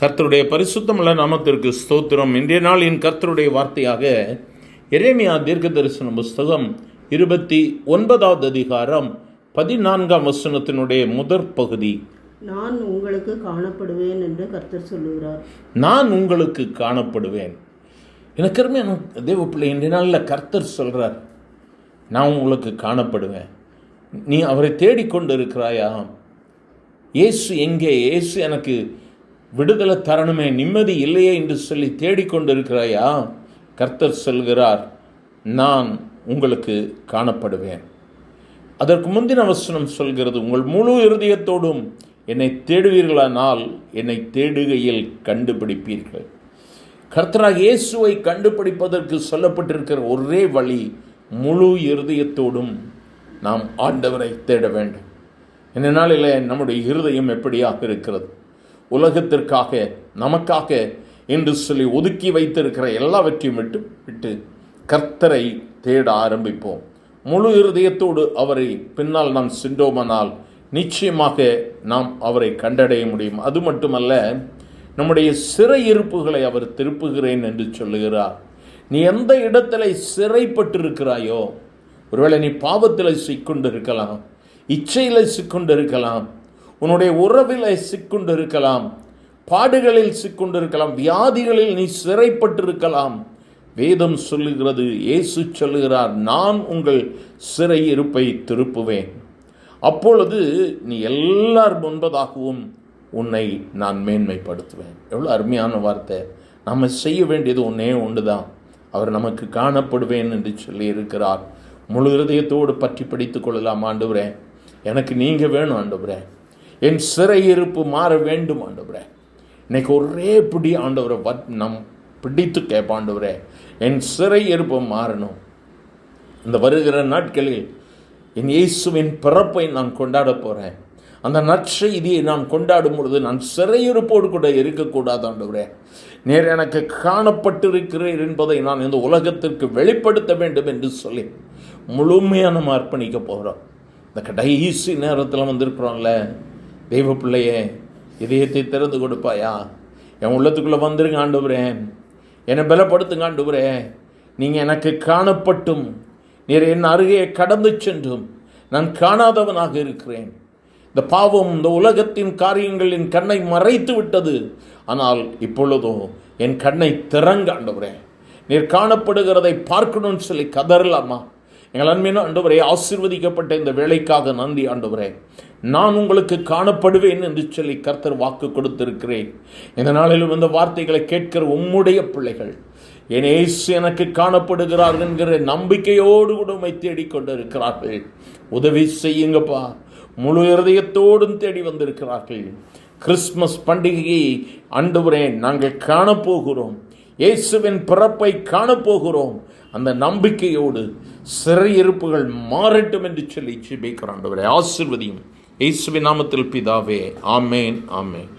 கர்த்தருடைய பரிசுத்தமுள்ள நாமத்திற்கு ஸ்தோத்திரம். இன்றைய நாளின் கர்த்தருடைய வார்த்தையாக எரேமியா தீர்க்க தரிசன புஸ்தகம் 29வது அதிகாரம் 14ஆம் வசனத்தினுடைய முதற் பகுதி. நான் உங்களுக்கு காணப்படுவேன் என்று கர்த்தர் சொல்லுகிறார். நான் உங்களுக்கு காணப்படுவேன். எனக்கு தேவ பிள்ளை, இன்றைய நாளில் கர்த்தர் சொல்றார், நான் உங்களுக்கு காணப்படுவேன். நீ அவரை தேடிக்கொண்டு இருக்கிறாயா? இயேசு எங்கே? இயேசு எனக்கு விடுதலை தரணுமே, நிம்மதி இல்லையே என்று சொல்லி தேடிக்கொண்டிருக்கிறாயா? கர்த்தர் சொல்கிறார், நான் உங்களுக்கு காணப்படுவேன். அதற்கு முந்தின வசனம் சொல்கிறது, உங்கள் முழு இருதயத்தோடும் என்னை தேடுவீர்களானால் என்னை தேடுகையில் கண்டுபிடிப்பீர்கள். கர்த்தராக இயேசுவை கண்டுபிடிப்பதற்கு சொல்லப்பட்டிருக்கிற ஒரே வழி, முழு இருதயத்தோடும் நாம் ஆண்டவரை தேட வேண்டும். இந்த நாளில் நம்முடைய இருதயம் எப்படியாக இருக்கிறது? உலகத்திற்காக, நமக்காக என்று சொல்லி ஒதுக்கி வைத்திருக்கிற எல்லாவற்றையும் விட்டு கர்த்தரை தேட ஆரம்பிப்போம். முழு இருதயத்தோடு அவரை பின்னால் நாம் சென்றோமானால் நிச்சயமாக நாம் அவரை கண்டடைய முடியும். அது மட்டுமல்ல, நம்முடைய சிறையிருப்புகளை அவர் திருப்புகிறேன் என்று சொல்லுகிறார். நீ எந்த இடத்துல சிறைப்பட்டிருக்கிறாயோ, ஒருவேளை நீ பாவத்தில் சிக்கொண்டு இருக்கலாம், இச்சையில் சிக்கொண்டு இருக்கலாம், உன்னுடைய உறவில் சிக்கொண்டு இருக்கலாம், பாடுகளில் சிக்கொண்டு இருக்கலாம், வியாதிகளில் நீ சிறைப்பட்டிருக்கலாம். வேதம் சொல்லுகிறது, இயேசு சொல்லுகிறார், நான் உங்கள் சிறையிருப்பை திருப்புவேன். அப்பொழுது நீ எல்லார் முன்பதாகவும் உன்னை நான் மேன்மைப்படுத்துவேன். எவ்வளோ அருமையான வார்த்தை! நம்ம செய்ய வேண்டியது ஒன்றே ஒன்று தான், அவர் நமக்கு காணப்படுவேன் என்று சொல்லி இருக்கிறார். முழு இருதயத்தோடு பற்றி பிடித்துக் கொள்ளலாம். ஆண்டவரே, எனக்கு நீங்கள் வேணும் ஆண்டவரே, என் சிறையிருப்பு மாற வேண்டும் ஆண்டவரே. இன்னைக்கு ஒரே பிடி ஆண்டவரை நம் பிடித்து கேட்போம், ஆண்டவரே என் சிறையிருப்பு மாறணும். இந்த வருகிற நாட்களில் என் இயேசுவின் பிறப்பை நான் கொண்டாட போகிறேன். அந்த நற்செய்தியை நான் கொண்டாடும் பொழுது நான் சிறையிருப்போடு கூட இருக்கக்கூடாது ஆண்டவரே. நேர் எனக்கு காணப்பட்டிருக்கிறீர் என்பதை நான் இந்த உலகத்திற்கு வெளிப்படுத்த வேண்டும் என்று சொல்லி முழுமையாக நம்ம அர்ப்பணிக்க போகிறோம். இந்த கடைசி நேரத்தில் வந்திருக்கிறோம்ல, தெய்வ பிள்ளையே, இதயத்தை திறந்து கொடுப்பாயா? என் உள்ளத்துக்குள்ளே வந்துருங்க ஆண்டவரே, என்னை பலப்படுத்துங்க ஆண்டவரே. நீங்கள் எனக்கு காணப்பட்டும் நீர் என் அருகே கடந்து சென்றும் நான் காணாதவனாக இருக்கிறேன். இந்த பாவம், இந்த உலகத்தின் காரியங்கள் என் கண்ணை மறைத்து விட்டது. ஆனால் இப்பொழுதோ என் கண்ணை திறங்க ஆண்டவரே, நீர் காணப்படுகிறதை பார்க்கணும்னு சொல்லி கதறலாமா? எங்கள் அன்பின் ஆண்டவரே, ஆசீர்வதிக்கப்பட்ட இந்த வேலைக்காக நன்றி ஆண்டவரே. நான் உங்களுக்கு காணப்படுவேன் என்று சொல்லி கர்த்தர் வாக்கு கொடுத்திருக்கிறேன். இந்த நாளிலும் இந்த வார்த்தைகளை கேட்கிற உம்முடைய பிள்ளைகள், என் இயேசு எனக்கு காணப்படுகிறார் என்கிற நம்பிக்கையோடு கூட உம்மை தேடிக்கொண்டு இருக்கிறார்கள். உதவி செய்யுங்கப்பா. முழு இருதயத்தோடும் தேடி வந்திருக்கிறார்கள். கிறிஸ்துமஸ் பண்டிகையை ஆண்டவரே நாங்கள் காணப்போகிறோம். இயேசுவின் பிறப்பை காணப்போகிறோம். அந்த நம்பிக்கையோடு சிறையிருப்புகள் மாறட்டும் என்று சொல்லி ஜெபிக்கிறோம் ஆண்டவரே. ஆசீர்வதியும். இயேசுவின் நாமத்தில் பிதாவே, ஆமேன், ஆமேன்.